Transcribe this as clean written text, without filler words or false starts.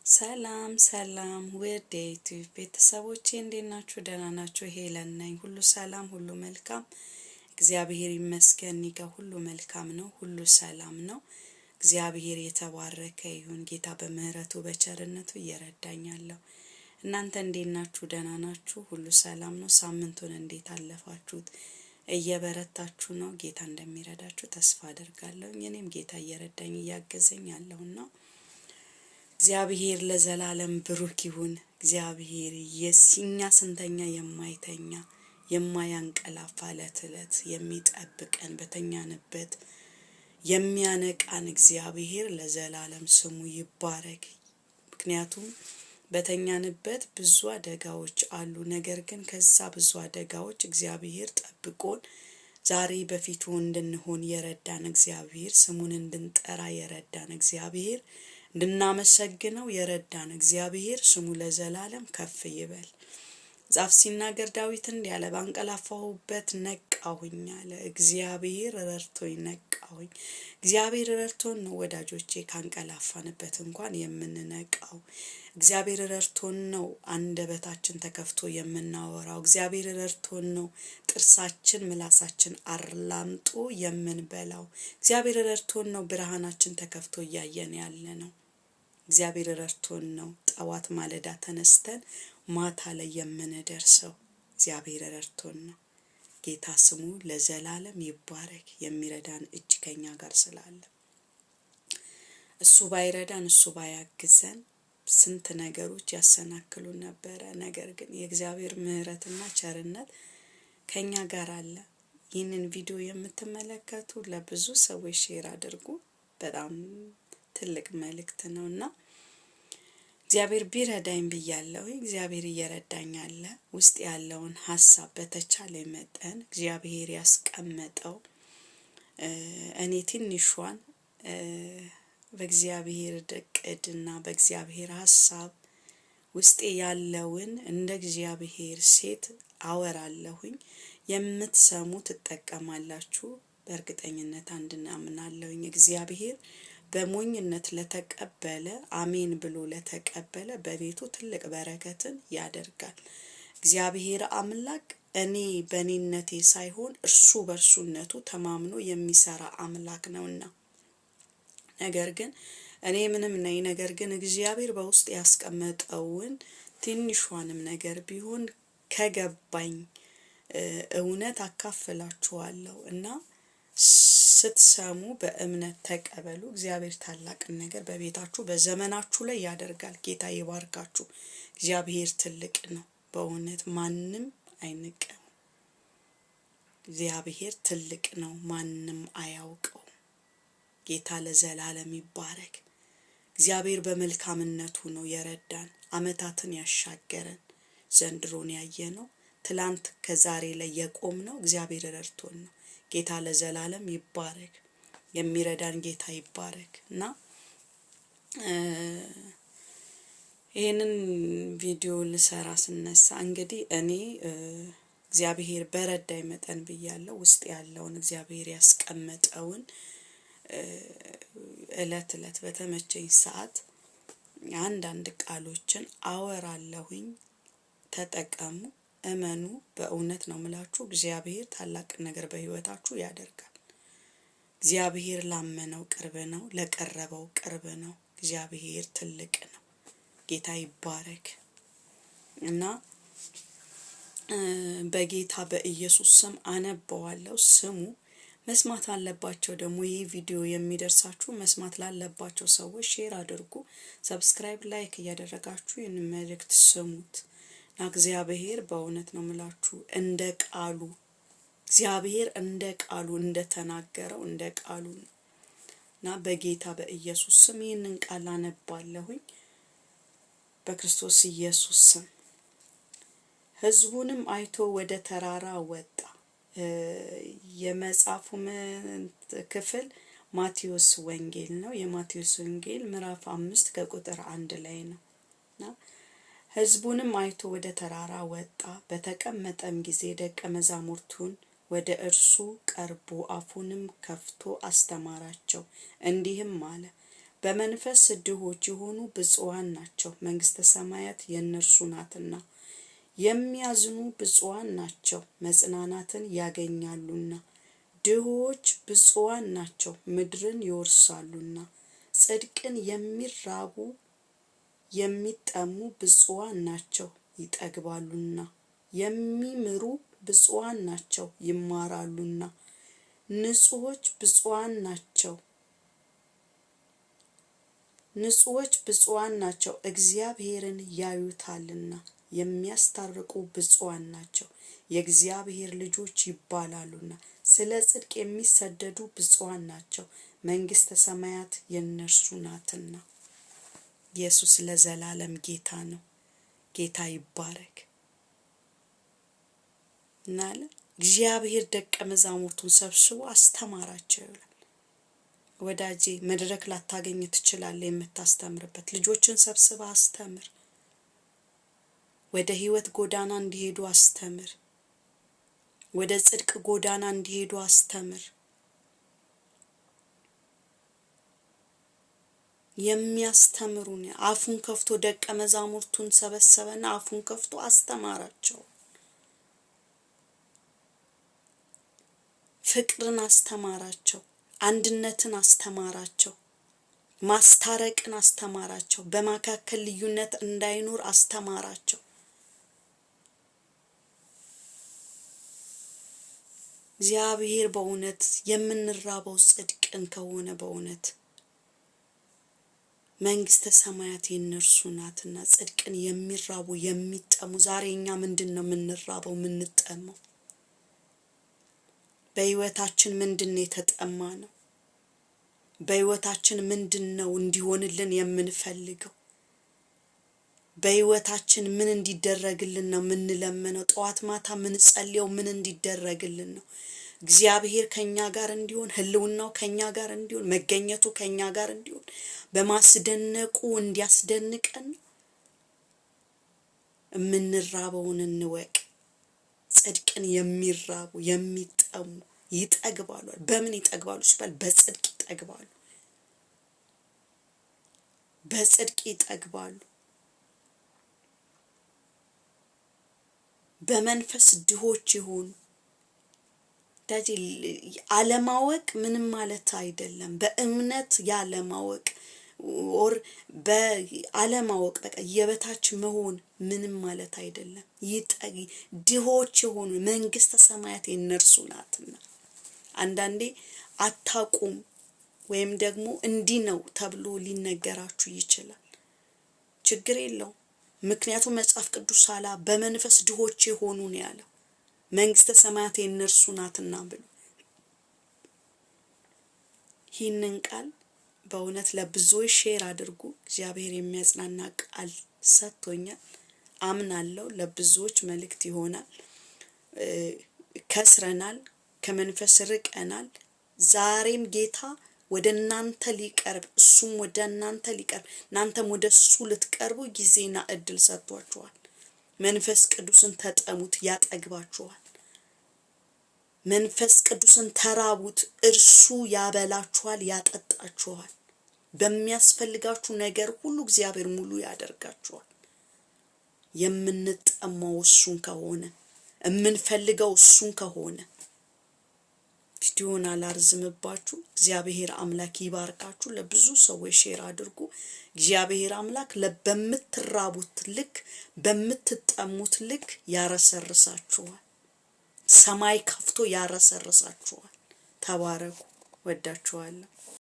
ሰላም ሰላም ውድ የዩቲዩብ ቤተሰቦቼ እንዴት ናችሁ? ደህና ናችሁ? ሄለን ነኝ። ሁሉ ሰላም፣ ሁሉ መልካም፣ እግዚአብሔር ይመስገን። እኔ ጋር ሁሉ መልካም ነው፣ ሁሉ ሰላም ነው። እግዚአብሔር የተባረከ ይሁን። ጌታ በምህረቱ በቸርነቱ እየረዳኛለሁ። እናንተ እንዴት ናችሁ? ደህና ናችሁ? ሁሉ ሰላም ነው? ሳምንቱን እንዴት አለፋችሁት? እየበረታችሁ ነው? ጌታ እንደሚረዳችሁ ተስፋ አደርጋለሁ። እኔም ጌታ እየረዳኝ እያገዘኝ ያለውና እግዚአብሔር ለዘላለም ብሩክ ይሁን። እግዚአብሔር የሲኛ ስንተኛ የማይተኛ የማያንቀላፋ ለትለት የሚጠብቀን በተኛንበት የሚያነቃን እግዚአብሔር ለዘላለም ስሙ ይባረክ። ምክንያቱም በተኛንበት ብዙ አደጋዎች አሉ። ነገር ግን ከዛ ብዙ አደጋዎች እግዚአብሔር ጠብቆን ዛሬ በፊቱ እንድንሆን የረዳን እግዚአብሔር፣ ስሙን እንድንጠራ የረዳን እግዚአብሔር፣ እንድናመሰግነው የረዳን እግዚአብሔር ስሙ ለዘላለም ከፍ ይበል። ዛፍ ሲናገር ዳዊት እንዲህ አለ፣ ባንቀላፋሁበት ነቃሁኝ አለ። እግዚአብሔር ረድቶኝ ነቃሁኝ። እግዚአብሔር ረድቶን ነው ወዳጆቼ ካንቀላፋንበት እንኳን የምንነቃው። እግዚአብሔር ረድቶን ነው አንደበታችን ተከፍቶ የምናወራው። እግዚአብሔር ረድቶን ነው ጥርሳችን ምላሳችን አርላምጦ የምንበላው። እግዚአብሔር ረድቶን ነው ብርሃናችን ተከፍቶ እያየን ያለ ነው። እግዚአብሔር ረድቶን ነው ጠዋት ማለዳ ተነስተን ማታ ላይ የምንደርሰው። እግዚአብሔር ረድቶን ነው። ጌታ ስሙ ለዘላለም ይባረክ። የሚረዳን እጅ ከኛ ጋር ስላለ እሱ ባይረዳን እሱ ባያግዘን ስንት ነገሮች ያሰናክሉን ነበረ። ነገር ግን የእግዚአብሔር ምህረትና ቸርነት ከኛ ጋር አለ። ይህንን ቪዲዮ የምትመለከቱ ለብዙ ሰዎች ሼር አድርጉ። በጣም ትልቅ መልእክት ነውና እግዚአብሔር ቢረዳኝ ብያለሁ። እግዚአብሔር እየረዳኝ አለ። ውስጥ ያለውን ሐሳብ በተቻለ መጠን እግዚአብሔር ያስቀመጠው እኔ ትንሿን በእግዚአብሔር ዕቅድና በእግዚአብሔር ሐሳብ ውስጥ ያለውን እንደ እግዚአብሔር ሴት አወራለሁኝ። የምትሰሙ ትጠቀማላችሁ። በእርግጠኝነት አንድና አምናለሁኝ። እግዚአብሔር በሞኝነት ለተቀበለ አሜን ብሎ ለተቀበለ በቤቱ ትልቅ በረከትን ያደርጋል። እግዚአብሔር አምላክ እኔ በኔነቴ ሳይሆን እርሱ በርሱነቱ ተማምኖ የሚሰራ አምላክ ነውና፣ ነገር ግን እኔ ምንም ነኝ። ነገር ግን እግዚአብሔር በውስጥ ያስቀመጠውን ትንሿንም ነገር ቢሆን ከገባኝ እውነት አካፍላችኋለሁ እና ስትሰሙ በእምነት ተቀበሉ። እግዚአብሔር ታላቅን ነገር በቤታችሁ በዘመናችሁ ላይ ያደርጋል። ጌታ ይባርካችሁ። እግዚአብሔር ትልቅ ነው። በእውነት ማንም አይንቀው። እግዚአብሔር ትልቅ ነው። ማንም አያውቀው። ጌታ ለዘላለም ይባረክ። እግዚአብሔር በመልካምነቱ ነው የረዳን፣ አመታትን ያሻገረን፣ ዘንድሮን ያየነው፣ ትላንት ከዛሬ ላይ የቆምነው እግዚአብሔር ረድቶን ነው። ጌታ ለዘላለም ይባረክ። የሚረዳን ጌታ ይባረክ እና ይሄንን ቪዲዮ ልሰራ ስነሳ እንግዲህ እኔ እግዚአብሔር በረዳይ መጠን ብያለሁ። ውስጥ ያለውን እግዚአብሔር ያስቀመጠውን እለት በተመቸኝ ሰዓት አንዳንድ ቃሎችን አወራለሁኝ። ተጠቀሙ፣ እመኑ። በእውነት ነው የምላችሁ። እግዚአብሔር ታላቅ ነገር በህይወታችሁ ያደርጋል። እግዚአብሔር ላመነው ቅርብ ነው፣ ለቀረበው ቅርብ ነው። እግዚአብሔር ትልቅ ነው። ጌታ ይባረክ እና በጌታ በኢየሱስ ስም አነበዋለሁ። ስሙ። መስማት አለባቸው ደግሞ ይህ ቪዲዮ የሚደርሳችሁ መስማት ላለባቸው ሰዎች ሼር አድርጉ። ሰብስክራይብ፣ ላይክ እያደረጋችሁ ይህንን መልእክት ስሙት። እግዚአብሔር በእውነት ነው የምላችሁ እንደ ቃሉ እግዚአብሔር እንደ ቃሉ እንደተናገረው እንደ ቃሉ እና በጌታ በኢየሱስ ስም ይህንን ቃል አነባለሁኝ። በክርስቶስ ኢየሱስ ስም። ሕዝቡንም አይቶ ወደ ተራራ ወጣ። የመጽሐፉ ክፍል ማቴዎስ ወንጌል ነው። የማቴዎስ ወንጌል ምዕራፍ 5 ከቁጥር 1 ላይ ነው እና ሕዝቡንም አይቶ ወደ ተራራ ወጣ። በተቀመጠም ጊዜ ደቀ መዛሙርቱን ወደ እርሱ ቀርቦ አፉንም ከፍቶ አስተማራቸው፣ እንዲህም አለ፣ በመንፈስ ድሆች የሆኑ ብፁዓን ናቸው፣ መንግሥተ ሰማያት የእነርሱ ናትና። የሚያዝኑ ብፁዓን ናቸው፣ መጽናናትን ያገኛሉና። ድሆች ብፁዓን ናቸው፣ ምድርን ይወርሳሉና። ጽድቅን የሚራቡ የሚጠሙ ብፁዓን ናቸው፣ ይጠግባሉና። የሚምሩ ብፁዓን ናቸው፣ ይማራሉና። ንጹሖች ብፁዓን ናቸው እግዚአብሔርን ያዩታልና። የሚያስታርቁ ብፁዓን ናቸው፣ የእግዚአብሔር ልጆች ይባላሉና። ስለ ጽድቅ የሚሰደዱ ብፁዓን ናቸው፣ መንግሥተ ሰማያት የእነርሱ ናትና። ኢየሱስ ለዘላለም ጌታ ነው። ጌታ ይባረክ። እናለ እግዚአብሔር ደቀ መዛሙርቱን ሰብስቦ አስተማራቸው ይላል። ወዳጄ መድረክ ላታገኝ ትችላለህ፣ የምታስተምርበት ልጆችን ሰብስባ አስተምር። ወደ ህይወት ጎዳና እንዲሄዱ አስተምር። ወደ ጽድቅ ጎዳና እንዲሄዱ አስተምር። የሚያስተምሩን አፉን ከፍቶ ደቀ መዛሙርቱን ሰበሰበና አፉን ከፍቶ አስተማራቸው። ፍቅርን አስተማራቸው፣ አንድነትን አስተማራቸው፣ ማስታረቅን አስተማራቸው፣ በመካከል ልዩነት እንዳይኖር አስተማራቸው። እግዚአብሔር በእውነት የምንራበው ጽድቅን ከሆነ በእውነት መንግሥተ ሰማያት የእነርሱ ናትና። ጽድቅን የሚራቡ የሚጠሙ ዛሬ እኛ ምንድነው የምንራበው የምንጠማው? በህይወታችን ምንድነው የተጠማ ነው? በህይወታችን ምንድነው እንዲሆንልን የምንፈልገው? በህይወታችን ምን እንዲደረግልን ነው የምንለምነው? ጠዋት ማታ ምን ጸልየው ምን እንዲደረግልን ነው? እግዚአብሔር ከኛ ጋር እንዲሆን፣ ህልውናው ከኛ ጋር እንዲሆን፣ መገኘቱ ከኛ ጋር እንዲሆን፣ በማስደነቁ እንዲያስደንቀን የምንራበውን እንወቅ። ጽድቅን የሚራቡ የሚጠሙ ይጠግባሉ። በምን ይጠግባሉ ሲባል በጽድቅ ይጠግባሉ። በጽድቅ ይጠግባሉ። በመንፈስ ድሆች ይሆኑ። ዳጂ አለማወቅ ምንም ማለት አይደለም። በእምነት ያለማወቅ ኦር በአለማወቅ በቃ የበታች መሆን ምንም ማለት አይደለም። ድሆች የሆኑ መንግሥተ ሰማያት የእነርሱ ናትና። አንዳንዴ አታቁም ወይም ደግሞ እንዲህ ነው ተብሎ ሊነገራችሁ ይችላል። ችግር የለውም። ምክንያቱም መጽሐፍ ቅዱስ ሳላ በመንፈስ ድሆች የሆኑ ነው ያለው፣ መንግሥተ ሰማያት የእነርሱ ናትና ብሎ። ይህንን ቃል በእውነት ለብዙዎች ሼር አድርጉ። እግዚአብሔር የሚያጽናና ቃል ሰጥቶኛል፣ አምናለሁ። ለብዙዎች መልእክት ይሆናል። ከስረናል፣ ከመንፈስ ርቀናል። ዛሬም ጌታ ወደ እናንተ ሊቀርብ፣ እሱም ወደ እናንተ ሊቀርብ፣ እናንተም ወደ እሱ ልትቀርቡ ጊዜና እድል ሰጥቷችኋል። መንፈስ ቅዱስን ተጠሙት፣ ያጠግባችኋል። መንፈስ ቅዱስን ተራቡት፣ እርሱ ያበላችኋል፣ ያጠጣችኋል። በሚያስፈልጋችሁ ነገር ሁሉ እግዚአብሔር ሙሉ ያደርጋችኋል። የምንጠማው እሱን ከሆነ፣ የምንፈልገው እሱን ከሆነ። ቪዲዮን አላርዝምባችሁ። እግዚአብሔር አምላክ ይባርካችሁ። ለብዙ ሰዎች ሼር አድርጉ። እግዚአብሔር አምላክ በምትራቡት ልክ በምትጠሙት ልክ ያረሰርሳችኋል። ሰማይ ከፍቶ ያረሰርሳችኋል። ተባረኩ። ወዳችኋለሁ።